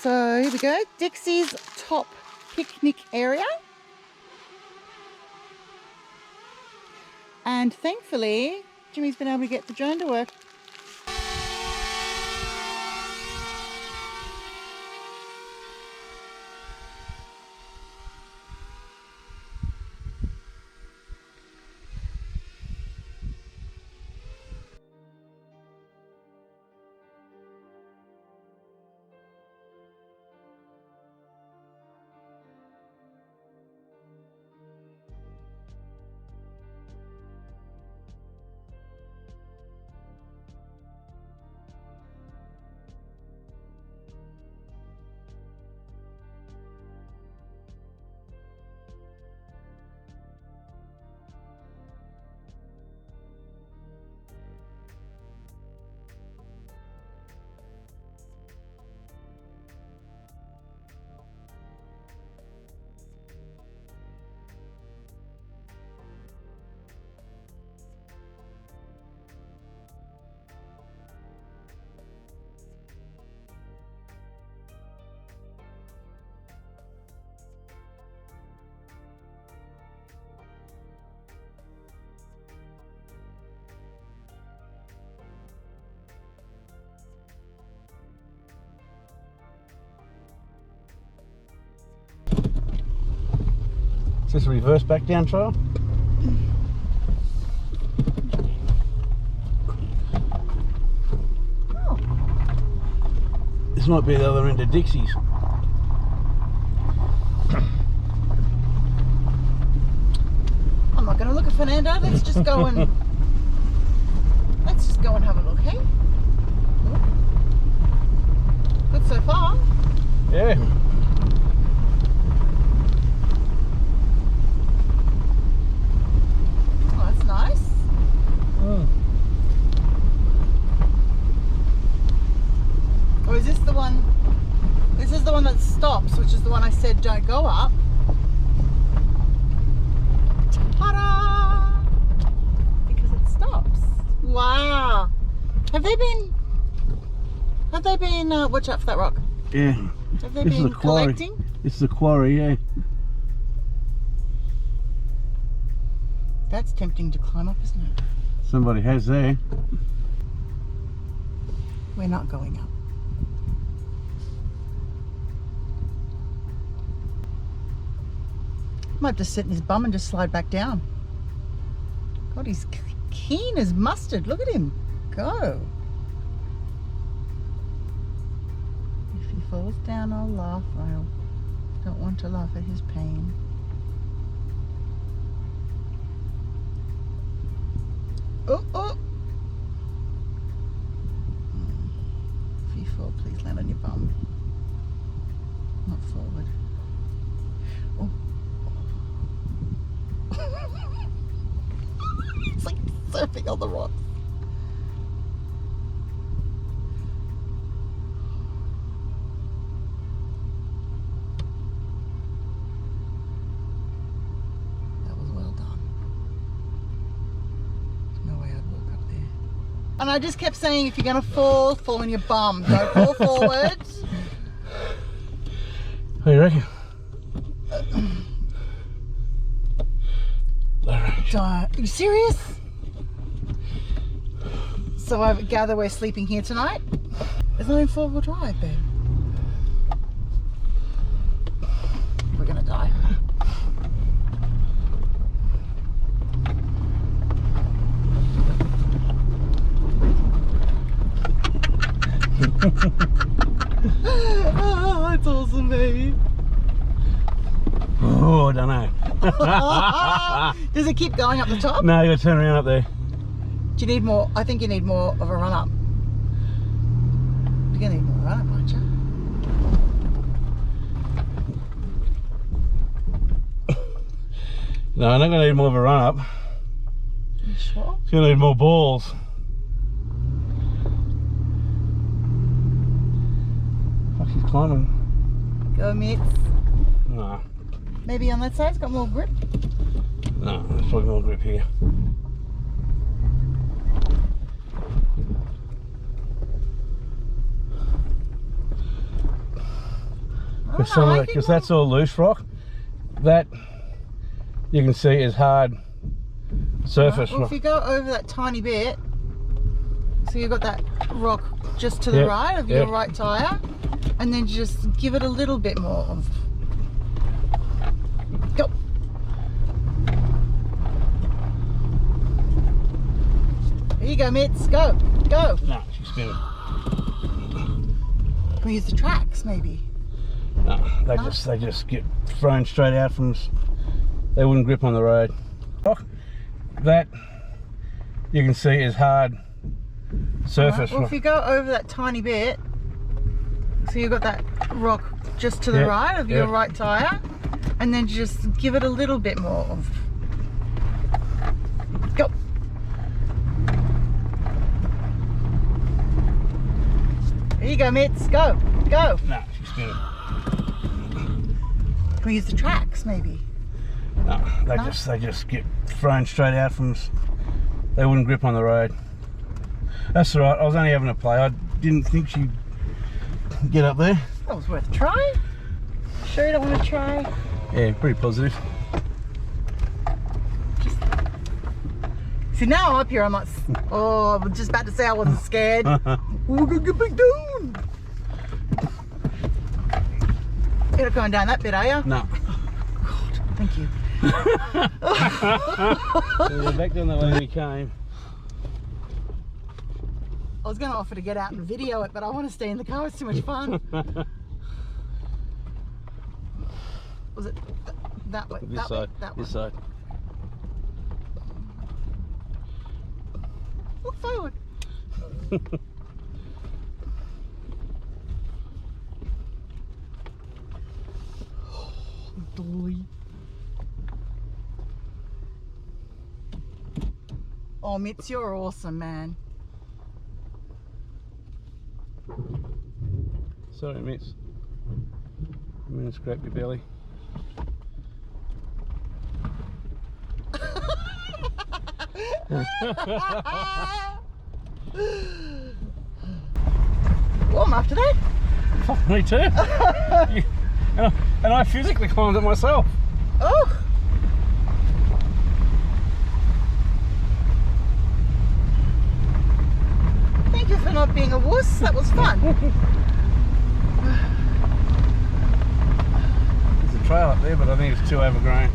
So here we go, Dixie's top picnic area. And thankfully, Jimmy's been able to get the drone to work. Is this a reverse back down trail? Oh. This might be the other end of Dixie's. I'm not going to look at Fernando. Let's just go and have a look, hey? Good so far. Yeah. Oh, that's nice. Or is this the one? This is the one that stops, which is the one I said don't go up. Ta-da! Because it stops. Wow. Have they been? Watch out for that rock. Yeah. Have they This is been a quarry. collecting? This is a quarry, yeah. That's tempting to climb up, isn't it? Somebody has there. We're not going up. Might just sit in his bum and just slide back down. God, he's keen as mustard. Look at him go. If he falls down, I'll laugh. I don't want to laugh at his pain. Oh, oh. If you fall, please land on your bum. Not forward. Oh. It's like surfing on the rocks. That was well done. There's no way I'd walk up there. And I just kept saying, if you're going to fall, fall on your bum. Don't fall forward. What do you reckon? Are you serious? So I gather we're sleeping here tonight? There's no four-wheel drive, babe. We're gonna die. Oh, that's awesome, baby. Oh, I don't know. Does it keep going up the top? No, you gotta turn around up there. Do you need more? I think you need more of a run up. You're gonna need more run up, aren't you? No, I'm not gonna need more of a run up. You sure? It's gonna need more balls. Fuck, she's climbing. Go, mitts. No. Maybe on that side, it's got more grip. No, there's probably more grip here. Because some of it, because that's all loose rock. That you can see is hard surface Well, rock. if you go over that tiny bit, so you've got that rock just to the right of your right tyre, and then just give it a little bit more of. Go. There you go, Mitts. Go. Go. No, she's spinning. Can we use the tracks, maybe? No, they just get thrown straight out from. They wouldn't grip on the road. That you can see is hard surface Well, rock. if you go over that tiny bit, so you've got that rock just to the right of your right tyre, and then just give it a little bit more of. Go. There you go, Mitts. Go. Go. No, she's spinning. Can we use the tracks, maybe? No, they just get thrown straight out from. They wouldn't grip on the road. That's all right. I was only having a play. I didn't think she'd get up there. That was worth a try. Sure you don't want to try? Yeah, pretty positive. See, now I'm up here, I'm not. Oh, I was just about to say I wasn't scared. We're gonna get back down. You're not going down that bit, are you? No. God, thank you. So we're back down the way we came. I was going to offer to get out and video it, but I want to stay in the car. It's too much fun. Was it that way? This that side. Way? That This one. side. Look forward. Dolly. Oh, Mitz, you're awesome, man. Sorry, Mitz. I'm gonna scrape your belly. Well, I'm after that. Fuck me too. And I physically climbed it myself. Oh. Thank you for not being a wuss. That was fun. There's a trail up there, but I think it's too overgrown.